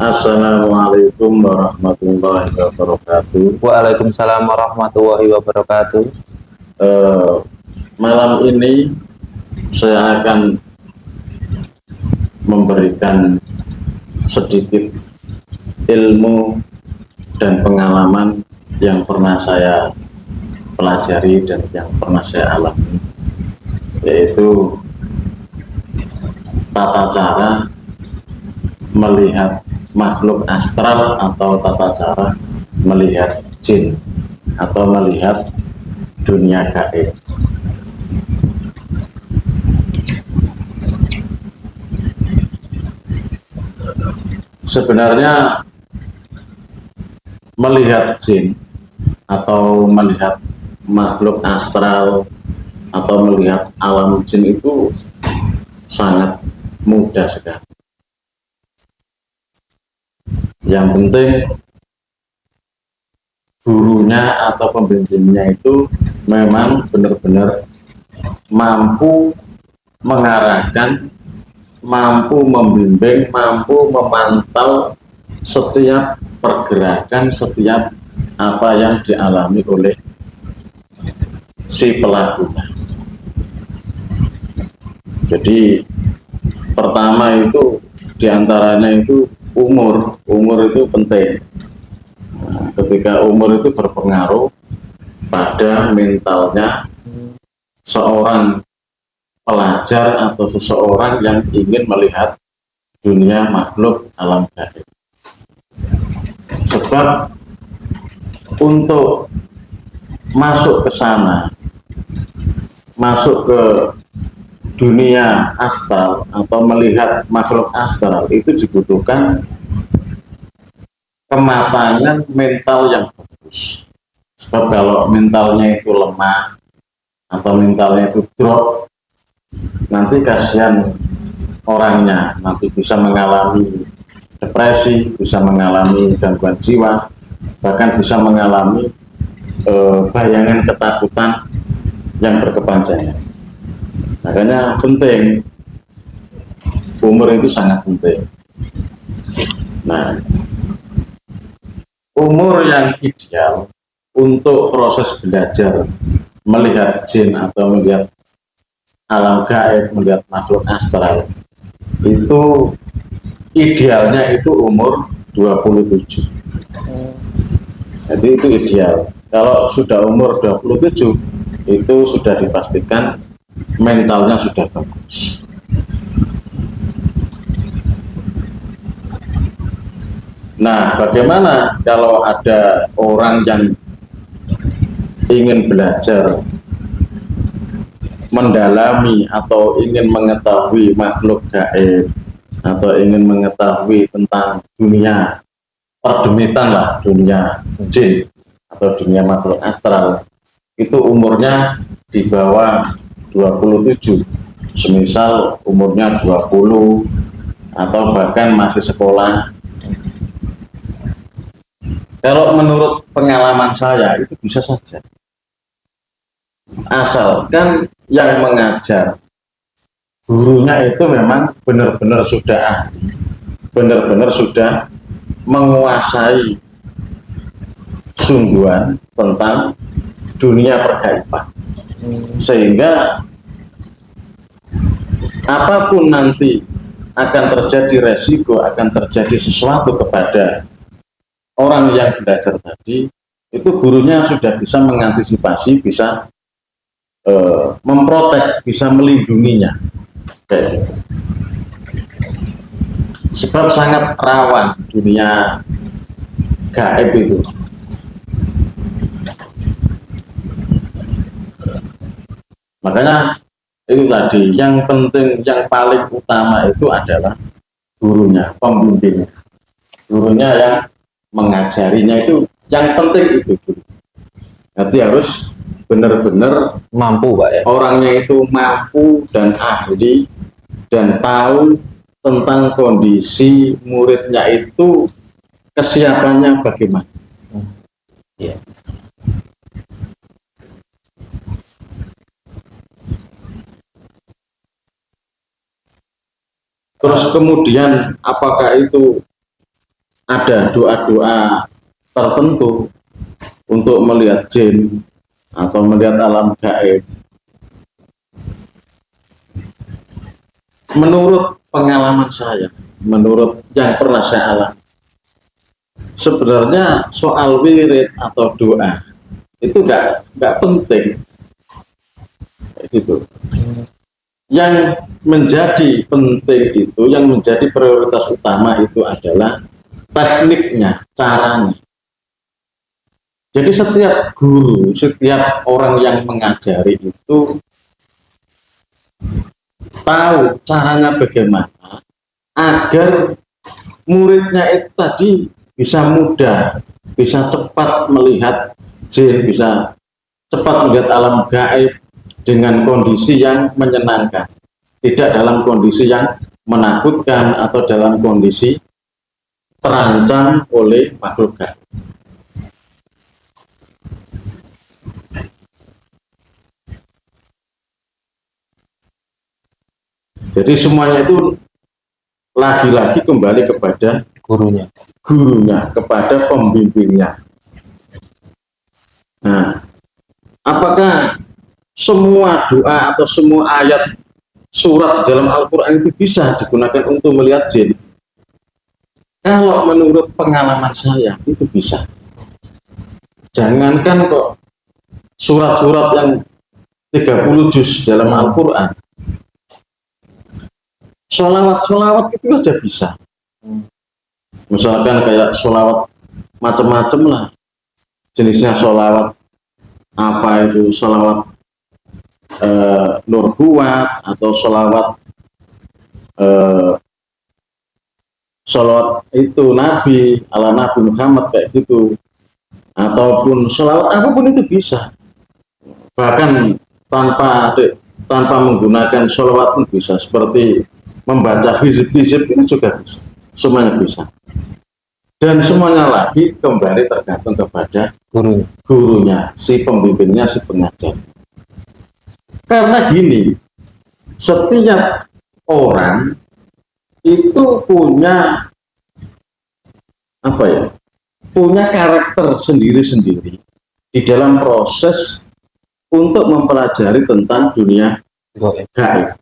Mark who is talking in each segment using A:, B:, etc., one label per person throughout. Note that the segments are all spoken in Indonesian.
A: Assalamualaikum warahmatullahi wabarakatuh.
B: Waalaikumsalam warahmatullahi wabarakatuh.
A: Malam ini saya akan memberikan sedikit ilmu dan pengalaman yang pernah saya pelajari dan yang pernah saya alami, yaitu tata cara melihat makhluk astral atau tata cara melihat jin atau melihat dunia gaib. Sebenarnya melihat jin atau melihat makhluk astral atau melihat alam jin itu sangat mudah sekali. Yang penting gurunya atau pembimbingnya itu memang benar-benar mampu mengarahkan, mampu membimbing, mampu memantau setiap pergerakan, setiap apa yang dialami oleh si pelakunya. Jadi pertama itu diantaranya itu umur itu penting. Nah, ketika umur itu berpengaruh pada mentalnya seorang pelajar atau seseorang yang ingin melihat dunia makhluk alam gaib. Sebab untuk masuk ke sana, masuk ke dunia astral atau melihat makhluk astral itu dibutuhkan kematangan mental yang bagus. Sebab kalau mentalnya itu lemah atau mentalnya itu drop, nanti kasihan orangnya, nanti bisa mengalami depresi, bisa mengalami gangguan jiwa, bahkan bisa mengalami bayangan ketakutan yang berkepanjangan. Makanya penting, umur itu sangat penting. Nah, umur yang ideal untuk proses belajar melihat jin atau melihat alam gaib, melihat makhluk astral itu idealnya itu umur 27. Jadi itu ideal. Kalau sudah umur 27 itu sudah dipastikan mentalnya sudah bagus. Nah, bagaimana kalau ada orang yang ingin belajar mendalami atau ingin mengetahui makhluk gaib atau ingin mengetahui tentang dunia perdemitan lah, dunia jin atau dunia makhluk astral, itu umurnya di bawah 27, semisal umurnya 20 atau bahkan masih sekolah. Kalau menurut pengalaman saya itu bisa saja, asalkan yang mengajar gurunya itu memang benar-benar sudah ahli, benar-benar sudah menguasai sungguhan tentang dunia pergaiban, sehingga apapun nanti akan terjadi resiko, akan terjadi sesuatu kepada orang yang belajar tadi, itu gurunya sudah bisa mengantisipasi, bisa memprotek, bisa melindunginya. Kayak gitu. Sebab sangat rawan dunia gaib itu. Makanya itu tadi, yang penting, yang paling utama itu adalah gurunya, pembimbingnya. Gurunya yang mengajarinya itu yang penting itu. Nanti harus benar-benar
B: Mampu, Pak, ya.
A: Orangnya itu mampu dan ahli dan tahu tentang kondisi muridnya itu kesiapannya bagaimana.
B: Ya.
A: Terus kemudian apakah itu ada doa-doa tertentu untuk melihat jin atau melihat alam gaib. Menurut pengalaman saya, menurut yang pernah saya alami, sebenarnya soal wirid atau doa itu nggak penting gitu. Yang menjadi penting itu, yang menjadi prioritas utama itu adalah tekniknya, caranya. Jadi setiap guru, setiap orang yang mengajari itu tahu caranya bagaimana agar muridnya itu tadi bisa mudah, bisa cepat melihat jin, bisa cepat melihat alam gaib dengan kondisi yang menyenangkan, tidak dalam kondisi yang menakutkan atau dalam kondisi terancam oleh makhluk gaib. Jadi semuanya itu lagi-lagi kembali kepada gurunya, kepada pembimbingnya. Nah, apakah semua doa atau semua ayat surat di dalam Al-Quran itu bisa digunakan untuk melihat jin? Kalau menurut pengalaman saya itu bisa. Jangankan kok surat-surat yang 30 juz dalam Al-Quran, sholawat itu aja bisa. Misalkan kayak sholawat macam-macam lah jenisnya, sholawat apa itu, sholawat Nur Buat atau sholawat sholawat itu Nabi ala Nabi Muhammad kayak gitu, ataupun sholawat apapun itu bisa, bahkan tanpa menggunakan sholawat pun bisa, seperti membaca hizib-hizib itu juga bisa, semuanya bisa. Dan semuanya lagi kembali tergantung kepada gurunya, si pembimbingnya, si pengajar. Karena gini, setiap orang itu punya punya karakter sendiri-sendiri di dalam proses untuk mempelajari tentang dunia gaib.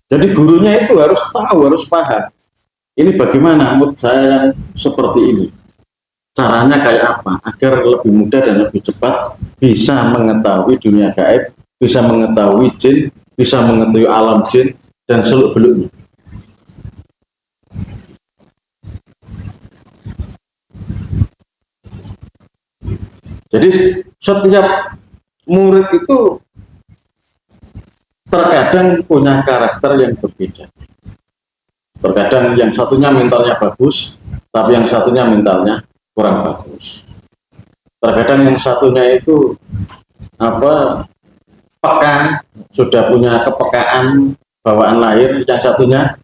A: Jadi gurunya itu harus tahu, harus paham. Ini bagaimana menurut saya yang seperti ini. Caranya kayak apa agar lebih mudah dan lebih cepat bisa mengetahui dunia gaib, bisa mengetahui jin, bisa mengetahui alam jin dan seluk-beluknya. Jadi setiap murid itu terkadang punya karakter yang berbeda. Terkadang yang satunya mentalnya bagus, tapi yang satunya mentalnya kurang bagus. Terkadang yang satunya itu peka, sudah punya kepekaan bawaan lahir, yang satunya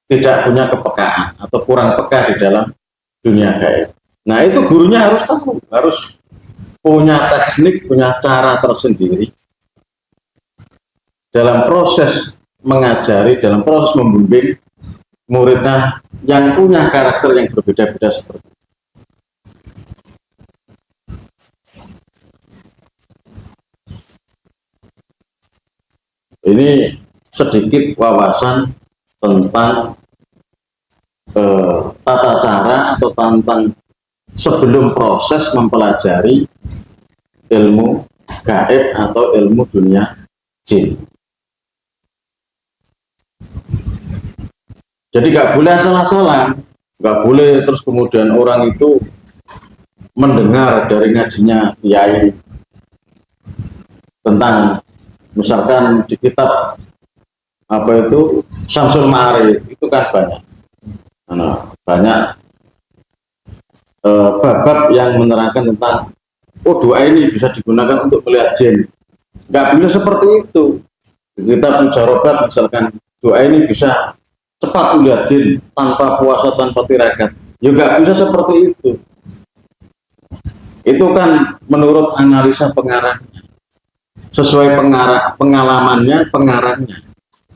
A: tidak punya kepekaan atau kurang peka di dalam dunia gaib. Nah, itu gurunya harus tahu, harus punya teknik, punya cara tersendiri dalam proses mengajari, dalam proses membimbing muridnya yang punya karakter yang berbeda-beda seperti itu. Ini sedikit wawasan tentang tata cara atau tentang sebelum proses mempelajari ilmu gaib atau ilmu dunia jin. Jadi nggak boleh asal-asalan, nggak boleh terus kemudian orang itu mendengar dari ngajinya kiai tentang, misalkan di kitab Syamsul Ma'arif itu kan banyak bab-bab yang menerangkan tentang doa ini bisa digunakan untuk melihat jin. Nggak bisa seperti itu. Di kitab Mujarobat misalkan doa ini bisa cepat melihat jin tanpa puasa, tanpa tirakat. Ya nggak bisa seperti itu. Itu kan menurut analisa pengarangnya, sesuai pengalamannya pengarangnya.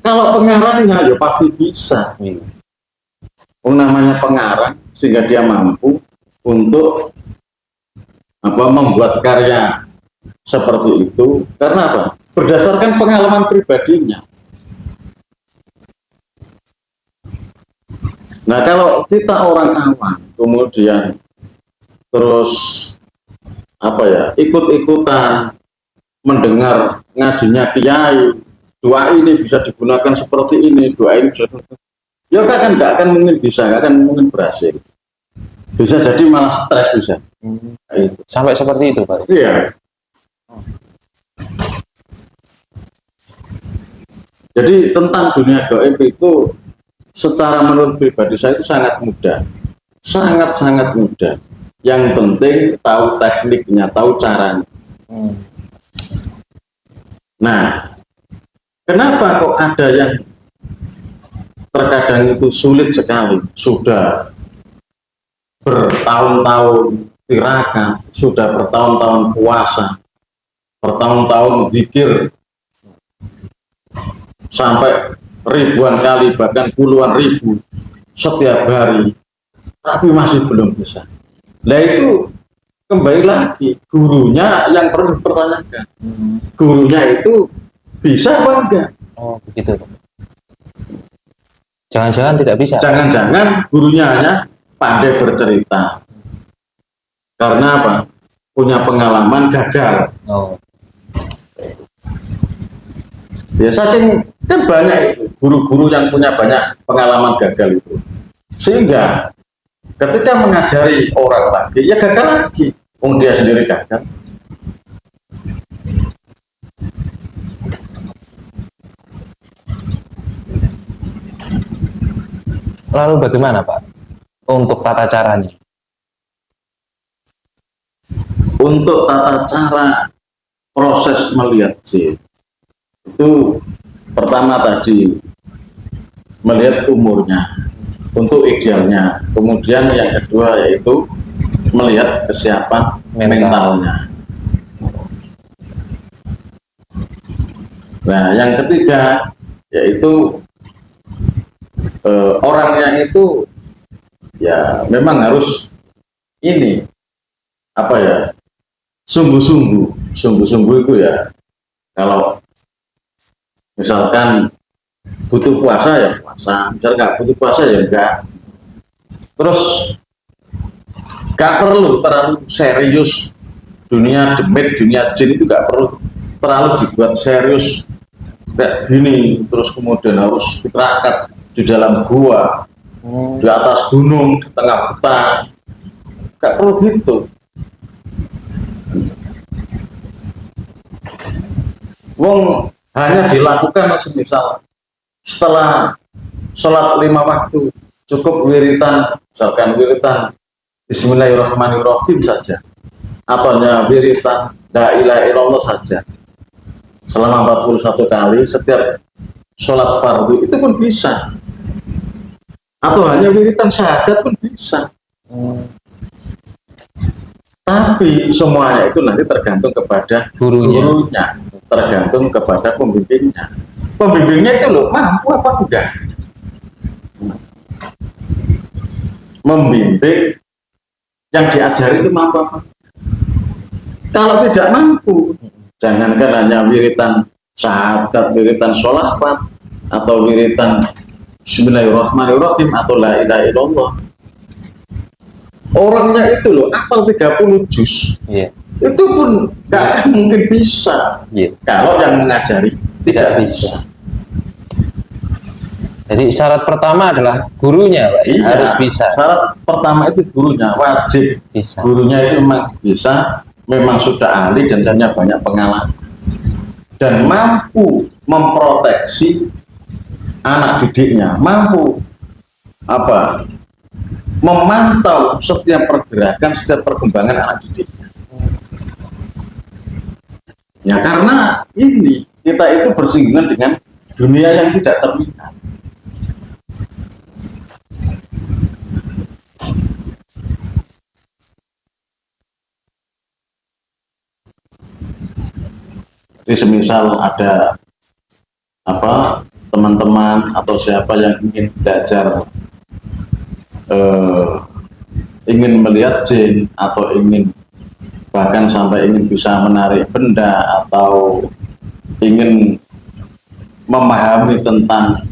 A: Kalau pengarangnya ya pasti bisa. namanya pengarang, sehingga dia mampu untuk membuat karya seperti itu karena apa? Berdasarkan pengalaman pribadinya. Nah, kalau kita orang awam kemudian terus ikut-ikutan mendengar ngajinya kiai, doa ini bisa digunakan seperti ini, doa ini bisa ya nggak akan mungkin bisa, nggak akan mungkin berhasil. Bisa jadi malah stres bisa. Nah, itu.
B: Sampai seperti itu, Pak.
A: Iya. Jadi tentang dunia gaib itu secara menurut pribadi saya itu sangat mudah. Sangat-sangat mudah. Yang penting tahu tekniknya, tahu caranya. Nah, kenapa kok ada yang terkadang itu sulit sekali, sudah bertahun-tahun tirakat, sudah bertahun-tahun puasa, bertahun-tahun zikir, sampai ribuan kali, bahkan puluhan ribu setiap hari, tapi masih belum bisa. Nah itu kembali lagi, gurunya yang perlu dipertanyakan. Gurunya itu bisa apa enggak?
B: Oh, begitu. Jangan-jangan tidak bisa.
A: Jangan-jangan gurunya hanya pandai bercerita. Karena apa? Punya pengalaman gagal.
B: Oh.
A: Ya saking kan banyak itu guru-guru yang punya banyak pengalaman gagal itu. Sehingga ketika mengajari orang lagi, ya gagal lagi. Dia sendiri gagal.
B: Lalu bagaimana, Pak, untuk tata caranya?
A: Untuk tata cara proses melihat jin itu pertama tadi melihat umurnya untuk idealnya, kemudian yang kedua yaitu melihat kesiapan mentalnya. Nah, yang ketiga yaitu orangnya itu ya memang harus ini sungguh-sungguh itu ya. Kalau misalkan butuh puasa ya puasa, misalkan nggak butuh puasa ya enggak. Terus nggak perlu terlalu serius, dunia demit, dunia jin itu nggak perlu terlalu dibuat serius kayak gini, terus kemudian harus diterakat di dalam gua, di atas gunung, di tengah hutan, nggak perlu gitu. Wong hanya dilakukan semisal setelah sholat 5 waktu cukup wiritan, misalkan wiritan Bismillahirrahmanirrahim saja, atau wiritan La ilaha illallah saja selama 41 kali setiap sholat fardu itu pun bisa, atau hanya wiritan syahadat pun bisa. Tapi semuanya itu nanti tergantung kepada gurunya, tergantung kepada pembimbingnya. Pembimbingnya itu loh mampu apa enggak membimbing yang diajari itu, mampu apa? Kalau tidak mampu, jangankan hanya wiritan syahadat, wiritan sholawat, atau wiritan Bismillahirrahmanirrahim atau La ilaha illallah, orangnya itu loh apal 30 juz, itu pun gak akan mungkin bisa kalau yang mengajari tidak bisa.
B: Jadi syarat pertama adalah gurunya, Pak.
A: Iya,
B: harus bisa.
A: Syarat pertama itu gurunya wajib bisa. Gurunya itu memang bisa, memang sudah ahli dan punya banyak pengalaman dan mampu memproteksi anak didiknya, mampu memantau setiap pergerakan, setiap perkembangan anak didiknya. Ya karena ini kita itu bersinggungan dengan dunia yang tidak terlihat. Jadi semisal ada teman-teman atau siapa yang ingin belajar eh, ingin melihat jin atau ingin bahkan sampai ingin bisa menarik benda atau ingin memahami tentang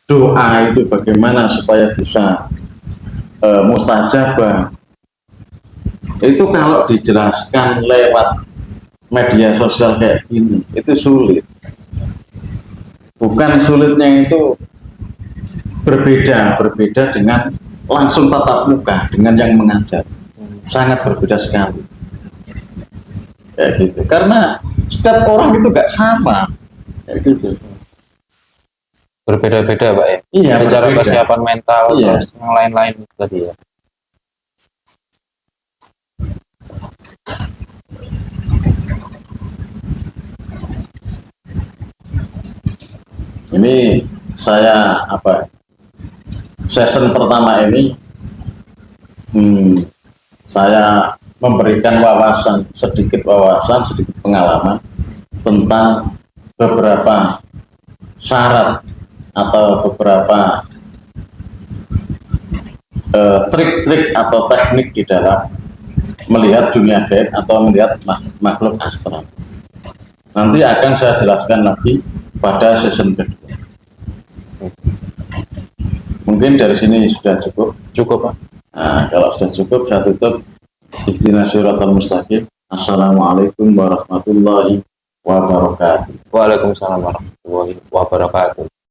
A: doa itu bagaimana supaya bisa mustajabah, itu kalau dijelaskan lewat media sosial kayak gini itu sulit. Bukan sulitnya itu berbeda dengan langsung tatap muka dengan yang mengajar, sangat berbeda sekali kayak gitu, karena setiap orang itu gak sama kayak gitu.
B: Berbeda-beda Pak ya.
A: Iya,
B: Secara
A: berbeda.
B: kesiapan mental
A: Iya.
B: terus yang lain-lain tadi ya.
A: Ini saya season pertama ini saya memberikan sedikit pengalaman tentang beberapa syarat atau beberapa trik-trik atau teknik di dalam melihat dunia gaib atau melihat makhluk astral. Nanti akan saya jelaskan lagi pada season kedua. Mungkin dari sini sudah cukup.
B: Cukup Pak.
A: Nah, kalau sudah cukup saya tutup. Ihdinas siratal mustaqim. Assalamualaikum warahmatullahi wabarakatuh.
B: Waalaikumsalam warahmatullahi wabarakatuh.